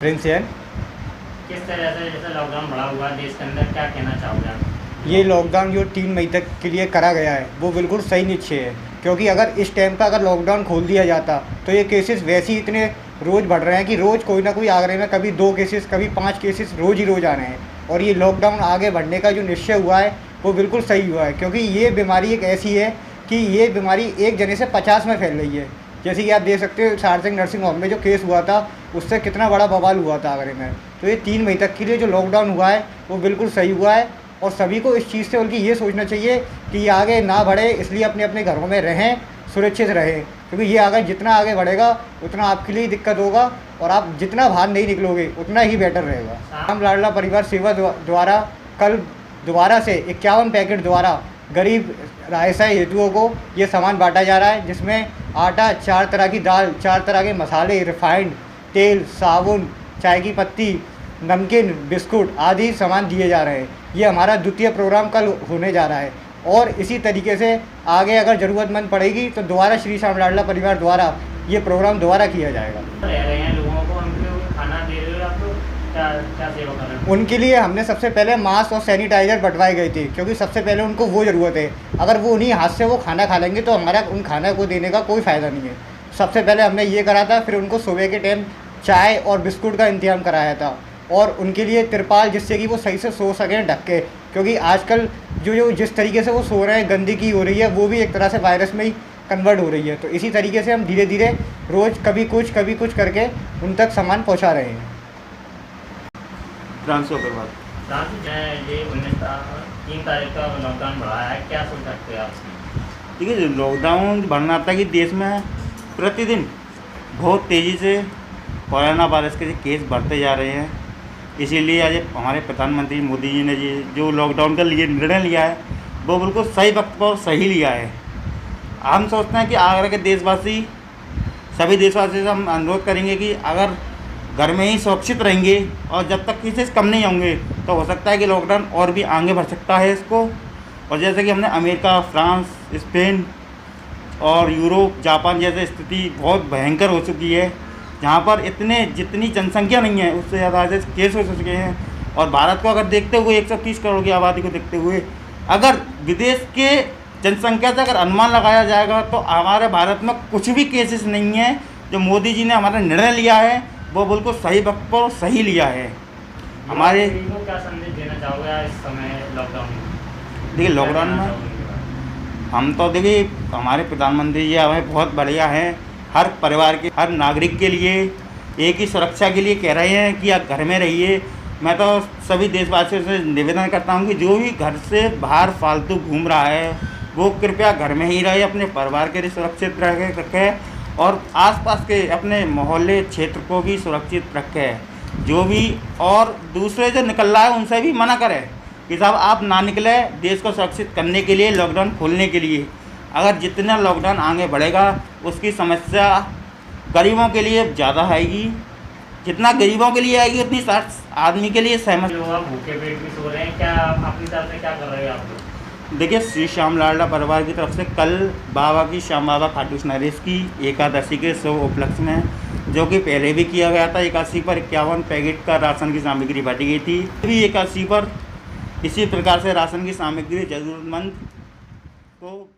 Prince है। किस तरह से जैसे लॉकडाउन बढ़ा हुआ है देश के अंदर, क्या कहना चाहोगे आप? ये लॉकडाउन जो 3 मई तक के लिए करा गया है वो बिल्कुल सही निश्चय है, क्योंकि अगर इस टाइम पर अगर लॉकडाउन खोल दिया जाता तो ये केसेस वैसे ही इतने रोज़ बढ़ रहे हैं कि रोज़ कोई ना कोई आ रहे हैं, कभी 2 केसेस कभी 5 केसेस रोज़ ही रोज़ आ रहे हैं। और ये लॉकडाउन आगे बढ़ने का जो निश्चय हुआ है वो बिल्कुल सही हुआ है, क्योंकि ये बीमारी एक ऐसी है कि ये बीमारी एक जने से 50 में फैल रही है। जैसे कि आप देख सकते हो सारसिंग नर्सिंग होम में जो केस हुआ था उससे कितना बड़ा बवाल हुआ था आगरे में। तो ये 3 मई तक के लिए जो लॉकडाउन हुआ है वो बिल्कुल सही हुआ है और सभी को इस चीज़ से बल्कि ये सोचना चाहिए कि ये आगे ना बढ़े, इसलिए अपने अपने घरों में रहें, सुरक्षित रहें, क्योंकि ये आगे जितना आगे बढ़ेगा उतना आपके लिए दिक्कत होगा और आप जितना बाहर नहीं निकलोगे उतना ही बेटर रहेगा। राम लाडला परिवार सेवा द्वारा कल दोबारा से 51 पैकेट द्वारा गरीब राहसाई हेतुओं को ये सामान बांटा जा रहा है, जिसमें आटा, 4 तरह की दाल, 4 तरह के मसाले, रिफाइंड तेल, साबुन, चाय की पत्ती, नमकीन, बिस्कुट आदि सामान दिए जा रहे हैं। ये हमारा द्वितीय प्रोग्राम कल होने जा रहा है और इसी तरीके से आगे अगर ज़रूरतमंद पड़ेगी तो दोबारा श्री श्याम लाडला परिवार द्वारा ये प्रोग्राम दोबारा किया जाएगा। रह रहे हैं लोगों को, उनको खाना दे रहे हो आप लोग, क्या क्या सेवा कर रहे हो? उनके लिए हमने सबसे पहले मास्क और सैनिटाइज़र बंटवाए गए थे, क्योंकि सबसे पहले उनको वो ज़रूरत है। अगर वो उन्हीं हाथ से वो खाना खा लेंगे तो हमारा उन खाना को देने का कोई फ़ायदा नहीं है। सबसे पहले हमने ये करा था, फिर उनको सुबह के टाइम चाय और बिस्कुट का इंतजाम कराया था और उनके लिए तिरपाल, जिससे कि वो सही से सो सकें ढक के, क्योंकि आजकल जो जिस तरीके से वो सो रहे हैं, गंदगी हो रही है, वो भी एक तरह से वायरस में ही कन्वर्ट हो रही है। तो इसी तरीके से हम धीरे धीरे रोज़ कभी कुछ करके उन तक सामान पहुँचा रहे हैं। ये 3 तारीख का लॉकडाउन बढ़ाया है, क्या सोच सकते हैं आप? ठीक है, लॉकडाउन बढ़ना था कि देश में प्रतिदिन बहुत तेज़ी से कोरोना वायरस के केस बढ़ते जा रहे हैं। इसीलिए आज हमारे प्रधानमंत्री मोदी जी ने जो लॉकडाउन का लिए निर्णय लिया है वो बिल्कुल सही वक्त पर सही लिया है। हम सोचते हैं कि आगरा के देशवासी, सभी देशवासियों से हम अनुरोध करेंगे कि अगर घर में ही सुरक्षित रहेंगे और जब तक केसेस कम नहीं होंगे तो हो सकता है कि लॉकडाउन और भी आगे बढ़ सकता है इसको। और जैसे कि हमने अमेरिका, फ्रांस, स्पेन और यूरोप, जापान जैसे स्थिति बहुत भयंकर हो चुकी है, जहाँ पर जितनी जनसंख्या नहीं है उससे ज़्यादा केस हो चुके हैं। और भारत को अगर देखते हुए 130 करोड़ की आबादी को देखते हुए अगर विदेश के जनसंख्या से अगर अनुमान लगाया जाएगा तो हमारे भारत में कुछ भी केसेस नहीं है। जो मोदी जी ने हमारा निर्णय लिया है वो बिल्कुल सही वक्त पर सही लिया है। हमारे को क्या संदेश देना चाहोगे इस समय लॉकडाउन में? देखिए, लॉकडाउन में हम तो देखिए हमारे प्रधानमंत्री जी हमें बहुत बढ़िया हैं। हर परिवार के, हर नागरिक के लिए एक ही सुरक्षा के लिए कह रहे हैं कि आप घर में रहिए। मैं तो सभी देशवासियों से निवेदन करता हूं कि जो भी घर से बाहर फालतू घूम रहा है वो कृपया घर में ही रहे, अपने परिवार के लिए सुरक्षित रखें और आसपास के अपने मोहल्ले क्षेत्र को भी सुरक्षित रखें। जो भी और दूसरे जो निकल रहा है उनसे भी मना करें कि साहब आप ना निकले, देश को सुरक्षित करने के लिए, लॉकडाउन खोलने के लिए। अगर जितना लॉकडाउन आगे बढ़ेगा उसकी समस्या गरीबों के लिए ज़्यादा आएगी। जितना गरीबों के लिए आएगी उतनी आदमी के लिए सहमत। लोग भूखे पेट भी सो रहे हैं, क्या अपनी तरफ से क्या कर रहे हैं आप लोग? देखिए, श्री श्याम लाडला परिवार की तरफ से कल बाबा की श्याम बाबा खाटू नरेश की एकादशी के शुभ उपलक्ष्य में, जो कि पहले भी किया गया था, एकादशी पर 51 पैकेट का राशन की सामग्री बांटी गई थी। अभी एकादशी पर इसी प्रकार से राशन की सामग्री ज़रूरतमंद को